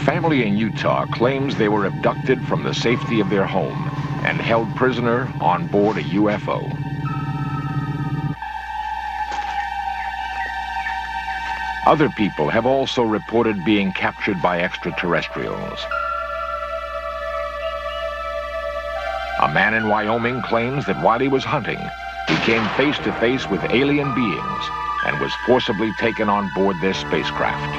family in Utah claims they were abducted from the safety of their home and held prisoner on board a UFO. Other people have also reported being captured by extraterrestrials. A man in Wyoming claims that while he was hunting, he came face to face with alien beings and was forcibly taken on board their spacecraft.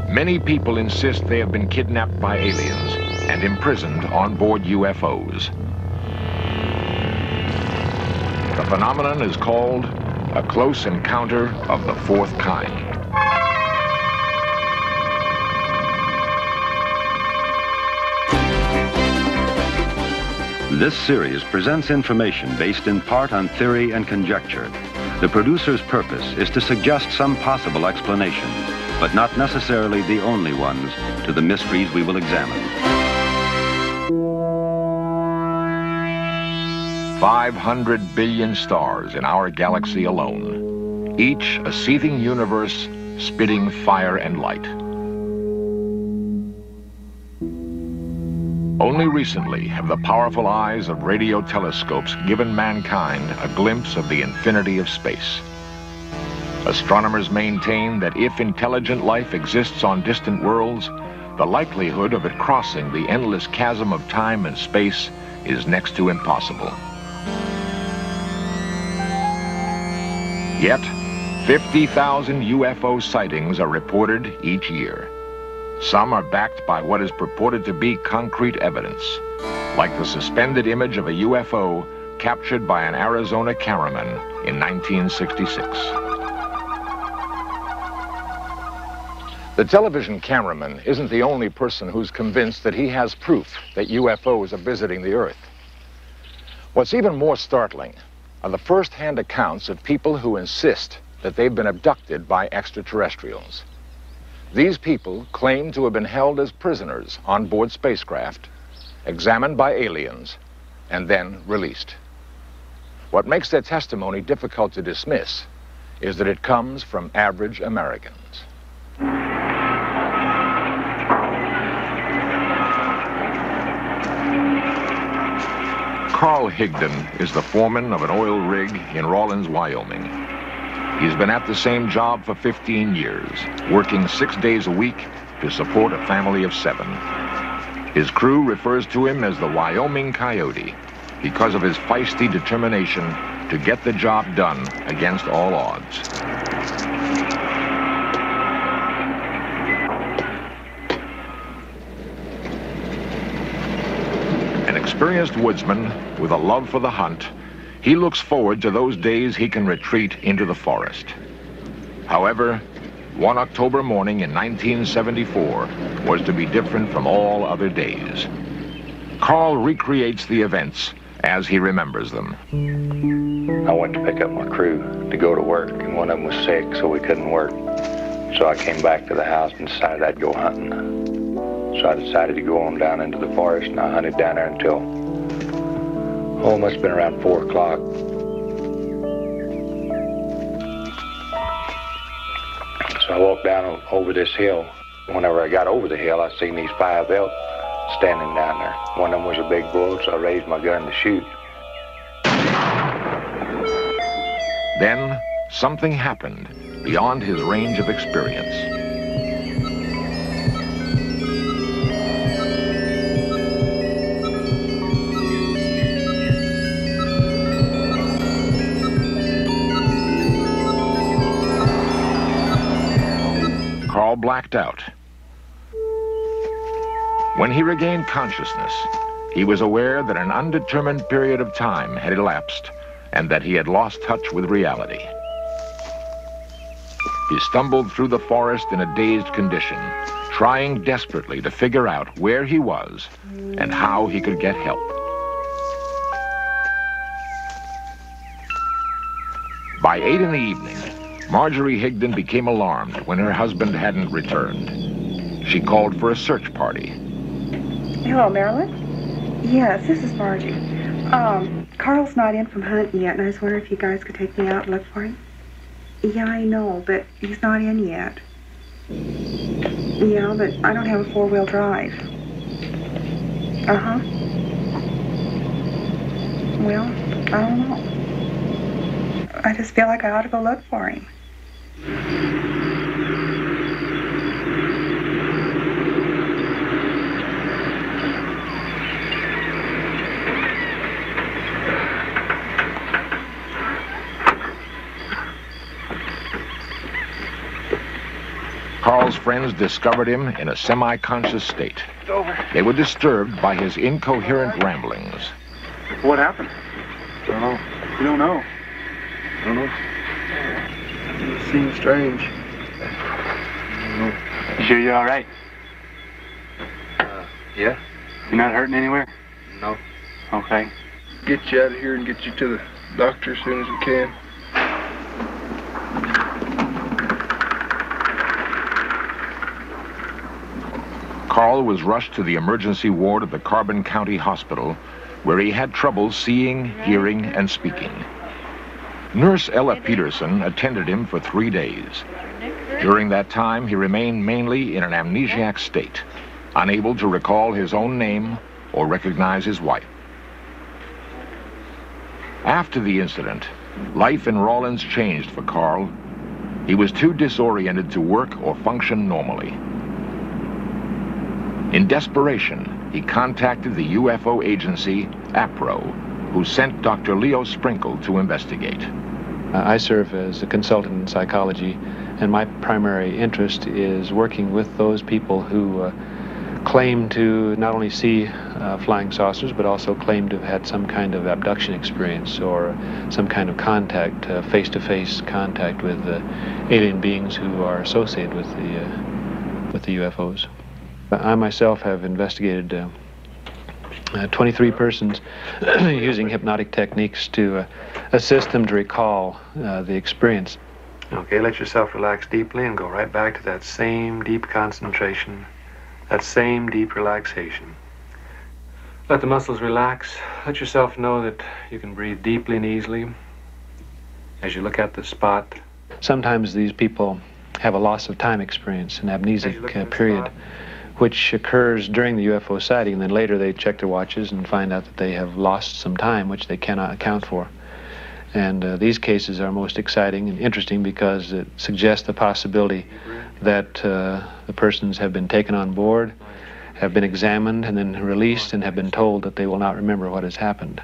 Many people insist they have been kidnapped by aliens and imprisoned on board UFOs. The phenomenon is called a close encounter of the fourth kind. This series presents information based in part on theory and conjecture. The producer's purpose is to suggest some possible explanation, but not necessarily the only ones, to the mysteries we will examine. 500 billion stars in our galaxy alone, each a seething universe spitting fire and light. Only recently have the powerful eyes of radio telescopes given mankind a glimpse of the infinity of space. Astronomers maintain that if intelligent life exists on distant worlds, the likelihood of it crossing the endless chasm of time and space is next to impossible. Yet, 50,000 UFO sightings are reported each year. Some are backed by what is purported to be concrete evidence, like the suspended image of a UFO captured by an Arizona cameraman in 1966. The television cameraman isn't the only person who's convinced that he has proof that UFOs are visiting the Earth. What's even more startling are the first-hand accounts of people who insist that they've been abducted by extraterrestrials. These people claim to have been held as prisoners on board spacecraft, examined by aliens, and then released. What makes their testimony difficult to dismiss is that it comes from average Americans. Carl Higdon is the foreman of an oil rig in Rawlins, Wyoming. He's been at the same job for 15 years, working 6 days a week to support a family of 7. His crew refers to him as the Wyoming Coyote because of his feisty determination to get the job done against all odds. An experienced woodsman with a love for the hunt, he looks forward to those days he can retreat into the forest. However, one October morning in 1974 was to be different from all other days. Carl recreates the events as he remembers them. I went to pick up my crew to go to work, and one of them was sick, so we couldn't work. So I came back to the house and decided I'd go hunting. So I decided to go on down into the forest, and I hunted down there until, it must have been around 4 o'clock. So I walked down over this hill. Whenever I got over the hill, I seen these 5 elk standing down there. One of them was a big bull, so I raised my gun to shoot. Then, something happened beyond his range of experience. Carl blacked out. When he regained consciousness, he was aware that an undetermined period of time had elapsed and that he had lost touch with reality. He stumbled through the forest in a dazed condition, trying desperately to figure out where he was and how he could get help. By 8 in the evening, Marjorie Higdon became alarmed when her husband hadn't returned. She called for a search party. Hello, Marilyn? Yes, this is Margie. Carl's not in from hunting yet, and I was wondering if you guys could take me out and look for him. Yeah, I know, but he's not in yet. Yeah, but I don't have a four-wheel drive. Uh-huh. Well, I don't know. I just feel like I ought to go look for him. Carl's friends discovered him in a semi-conscious state. They were disturbed by his incoherent ramblings. What happened? I don't know. You don't know? I don't know. It seems strange. I don't know. You sure you're all right? Yeah? You're not hurting anywhere? No. Okay. Get you out of here and get you to the doctor as soon as we can. Carl was rushed to the emergency ward of the Carbon County Hospital, where he had trouble seeing, hearing, and speaking. Nurse Ella Peterson attended him for 3 days. During that time, he remained mainly in an amnesiac state, unable to recall his own name or recognize his wife. After the incident, life in Rawlins changed for Carl. He was too disoriented to work or function normally. In desperation, he contacted the UFO agency, APRO, who sent Dr. Leo Sprinkle to investigate. I serve as a consultant in psychology, and my primary interest is working with those people who claim to not only see flying saucers, but also claim to have had some kind of abduction experience or some kind of contact, face-to-face contact with alien beings who are associated with the UFOs. I myself have investigated 23 persons using hypnotic techniques to assist them to recall the experience. Okay, let yourself relax deeply and go right back to that same deep concentration, that same deep relaxation. Let the muscles relax. Let yourself know that you can breathe deeply and easily as you look at the spot. Sometimes these people have a loss of time experience, an amnesic period, which occurs during the UFO sighting, and then later they check their watches and find out that they have lost some time, which they cannot account for. And these cases are most exciting and interesting because it suggests the possibility that the persons have been taken on board, have been examined, and then released, and have been told that they will not remember what has happened.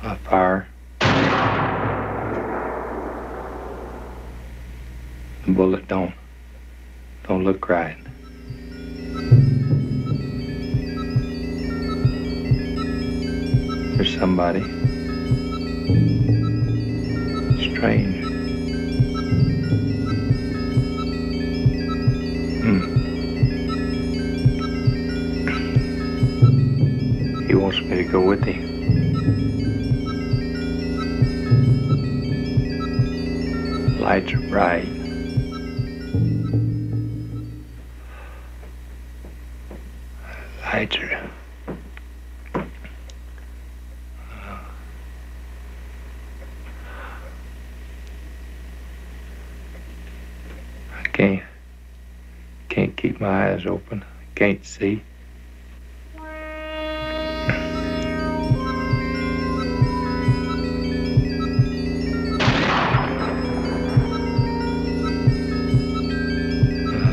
A fire. The bullet don't look right. There's somebody. Strange. He wants me to go with him. Lights are bright. Lights are... I can't keep my eyes open. I can't see.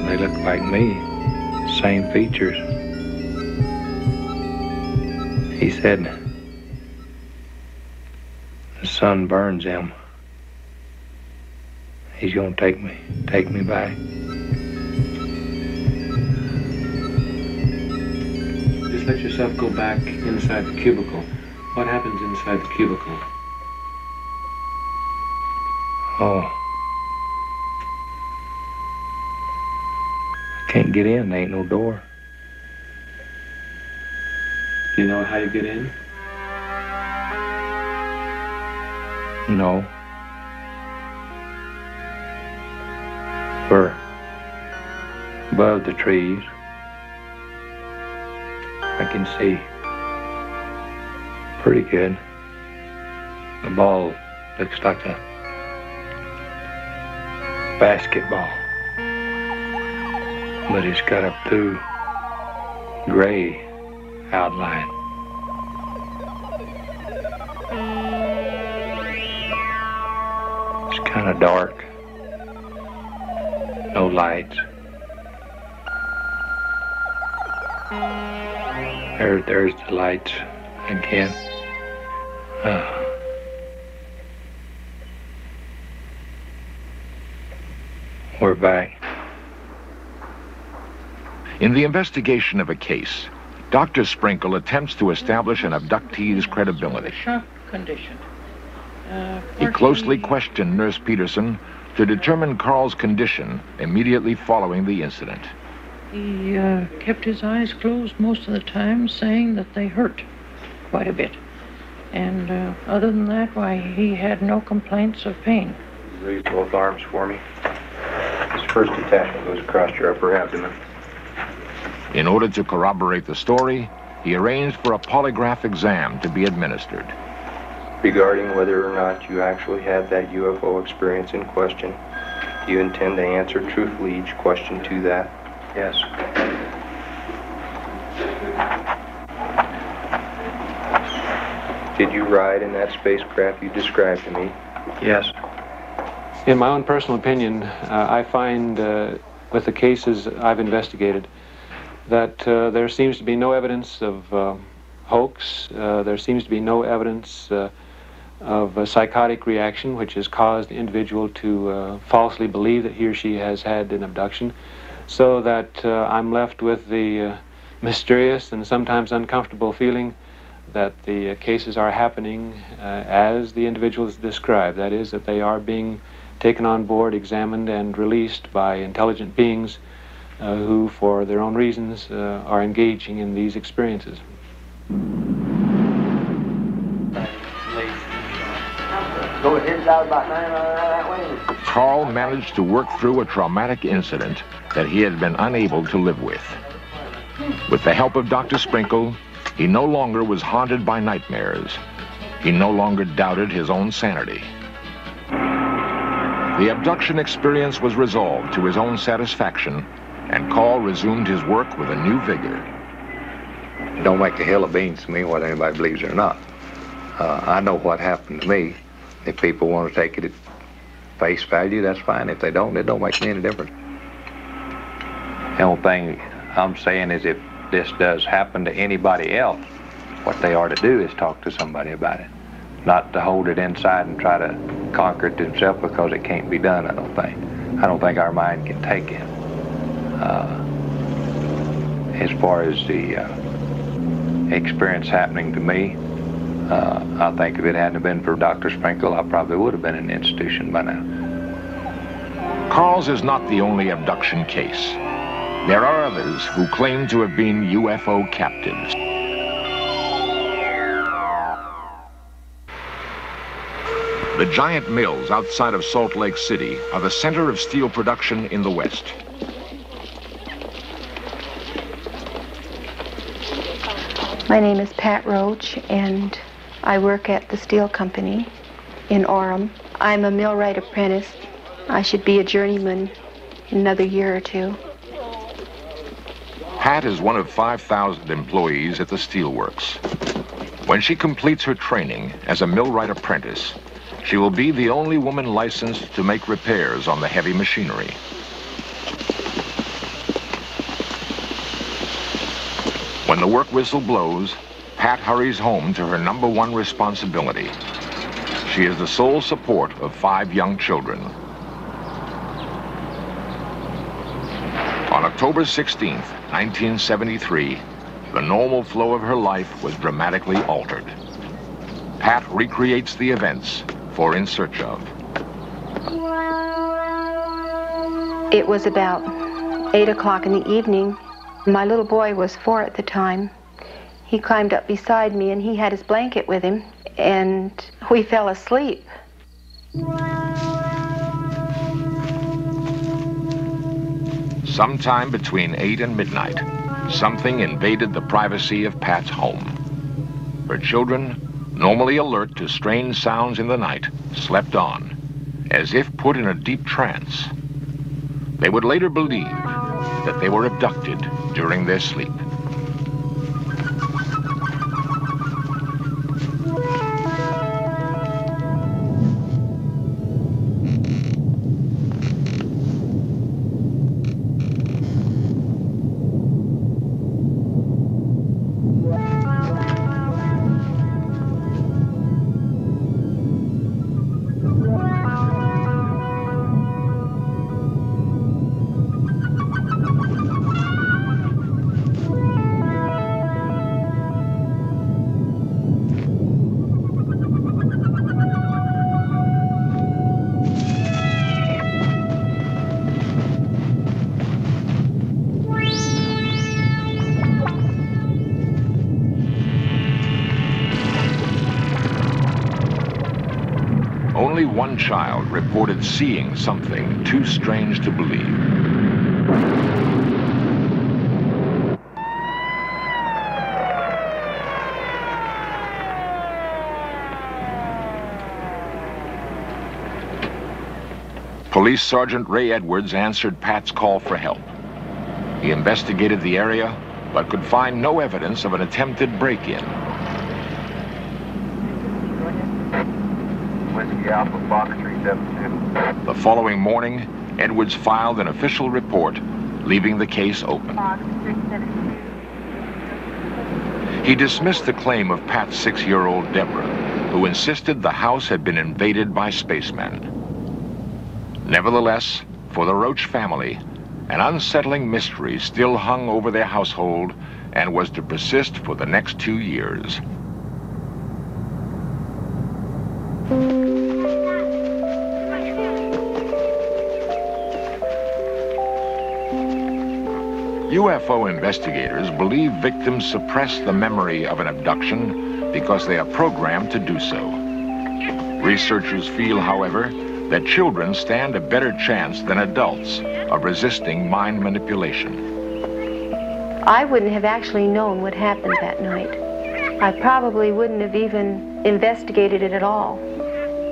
They look like me, same features. He said the sun burns them. he's going to take me back. Just let yourself go back inside the cubicle. What happens inside the cubicle? Oh. I can't get in. There ain't no door. Do you know how you get in? No. We're above the trees. I can see pretty good. The ball looks like a basketball, but it's got a blue gray outline. It's kind of dark, no lights. There's the lights again. We're back. In the investigation of a case, Dr. Sprinkle attempts to establish an abductee's credibility. Shock condition. He closely questioned Nurse Peterson to determine Carl's condition immediately following the incident. He kept his eyes closed most of the time, saying that they hurt quite a bit. And other than that, why, he had no complaints of pain. Raise both arms for me. This first detachment goes across your upper abdomen. In order to corroborate the story, he arranged for a polygraph exam to be administered. Regarding whether or not you actually had that UFO experience in question, do you intend to answer truthfully each question to that? Yes. Did you ride in that spacecraft you described to me? Yes. In my own personal opinion, I find with the cases I've investigated that there seems to be no evidence of hoax. There seems to be no evidence of a psychotic reaction which has caused the individual to falsely believe that he or she has had an abduction, so that I'm left with the mysterious and sometimes uncomfortable feeling that the cases are happening as the individuals described. That is, that they are being taken on board, examined, and released by intelligent beings who, for their own reasons, are engaging in these experiences. Carl managed to work through a traumatic incident that he had been unable to live with. With the help of Dr. Sprinkle, he no longer was haunted by nightmares. He no longer doubted his own sanity. The abduction experience was resolved to his own satisfaction, and Carl resumed his work with a new vigor. It don't make a hill of beans to me whether anybody believes it or not. I know what happened to me. If people want to take it at face value, that's fine. If they don't, it don't make me any difference. The only thing I'm saying is if this does happen to anybody else, what they ought to do is talk to somebody about it. Not to hold it inside and try to conquer it themselves, because it can't be done, I don't think. I don't think our mind can take it. As far as the experience happening to me, I think if it hadn't been for Dr. Sprinkle, I probably would have been in an institution by now. Carl's is not the only abduction case. There are others who claim to have been UFO captives. The giant mills outside of Salt Lake City are the center of steel production in the West. My name is Pat Roach, and I work at the steel company in Orem. I'm a millwright apprentice. I should be a journeyman in another year or two. Pat is one of 5,000 employees at the steelworks. When she completes her training as a millwright apprentice, she will be the only woman licensed to make repairs on the heavy machinery. When the work whistle blows, Pat hurries home to her #1 responsibility. She is the sole support of 5 young children. October 16th, 1973, the normal flow of her life was dramatically altered. Pat recreates the events for In Search Of. It was about 8 o'clock in the evening. My little boy was 4 at the time. He climbed up beside me and he had his blanket with him, and we fell asleep. Sometime between 8 and midnight, something invaded the privacy of Pat's home. Her children, normally alert to strange sounds in the night, slept on, as if put in a deep trance. They would later believe that they were abducted during their sleep. Only one child reported seeing something too strange to believe. Police Sergeant Ray Edwards answered Pat's call for help. He investigated the area, but could find no evidence of an attempted break-in. Alpha Fox 372. The following morning, Edwards filed an official report, leaving the case open. He dismissed the claim of Pat's 6-year-old Deborah, who insisted the house had been invaded by spacemen. Nevertheless, for the Roach family, an unsettling mystery still hung over their household and was to persist for the next 2 years. UFO investigators believe victims suppress the memory of an abduction because they are programmed to do so. Researchers feel, however, that children stand a better chance than adults of resisting mind manipulation. I wouldn't have actually known what happened that night. I probably wouldn't have even investigated it at all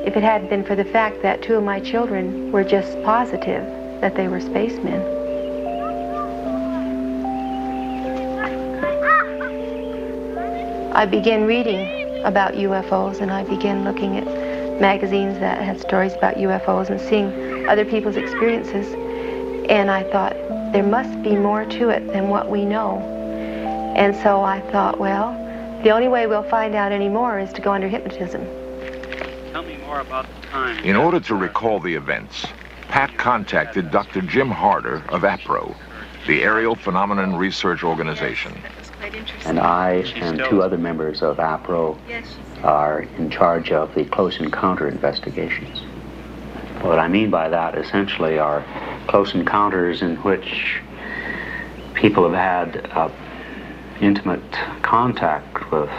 if it hadn't been for the fact that 2 of my children were just positive that they were spacemen. I began reading about UFOs, and I began looking at magazines that had stories about UFOs and seeing other people's experiences. And I thought, there must be more to it than what we know. And so I thought, well, the only way we'll find out any more is to go under hypnotism. Tell me more about the time. In order to recall the events, Pat contacted Dr. Jim Harder of APRO, the Aerial Phenomenon Research Organization. And I and 2 other members of APRO are in charge of the close encounter investigations. What I mean by that essentially are close encounters in which people have had intimate contact with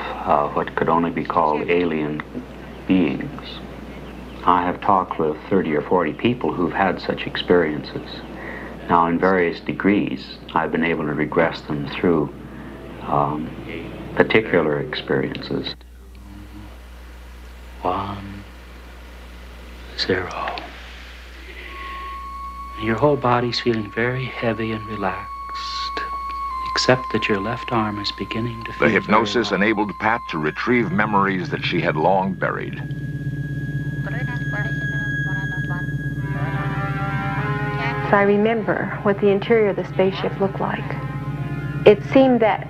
what could only be called alien beings. I have talked with 30 or 40 people who've had such experiences. Now, in various degrees, I've been able to regress them through particular experiences. 1, 0. Your whole body's feeling very heavy and relaxed, except that your left arm is beginning to feel. The hypnosis enabled Pat to retrieve memories that she had long buried. I remember what the interior of the spaceship looked like. It seemed that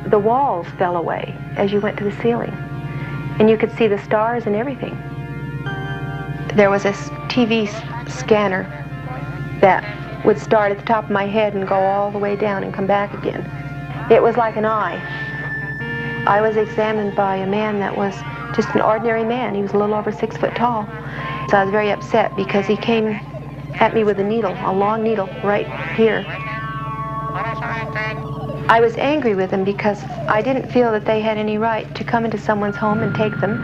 the walls fell away as you went to the ceiling, and you could see the stars and everything. There was a TV scanner that would start at the top of my head and go all the way down and come back again. It was like an eye. I was examined by a man that was just an ordinary man. He was a little over 6 foot tall. So I was very upset because he came at me with a needle, a long needle, right here. I was angry with them because I didn't feel that they had any right to come into someone's home and take them.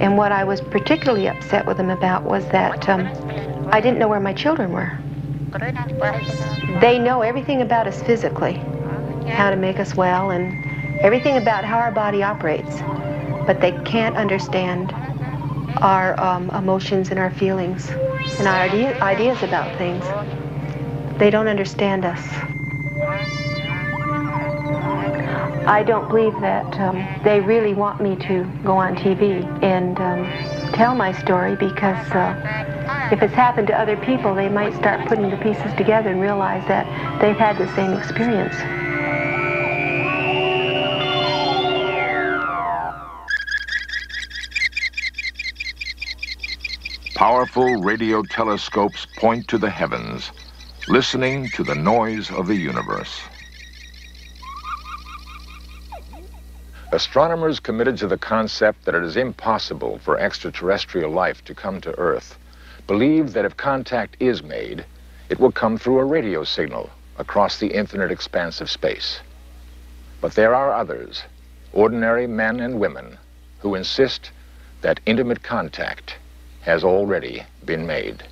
And what I was particularly upset with them about was that I didn't know where my children were. They know everything about us physically, how to make us well, and everything about how our body operates, but they can't understand our emotions and our feelings and our ideas about things. They don't understand us. I don't believe that they really want me to go on TV and tell my story, because if it's happened to other people, they might start putting the pieces together and realize that they've had the same experience. Powerful radio telescopes point to the heavens, listening to the noise of the universe. Astronomers committed to the concept that it is impossible for extraterrestrial life to come to Earth believe that if contact is made, it will come through a radio signal across the infinite expanse of space. But there are others, ordinary men and women, who insist that intimate contact has already been made.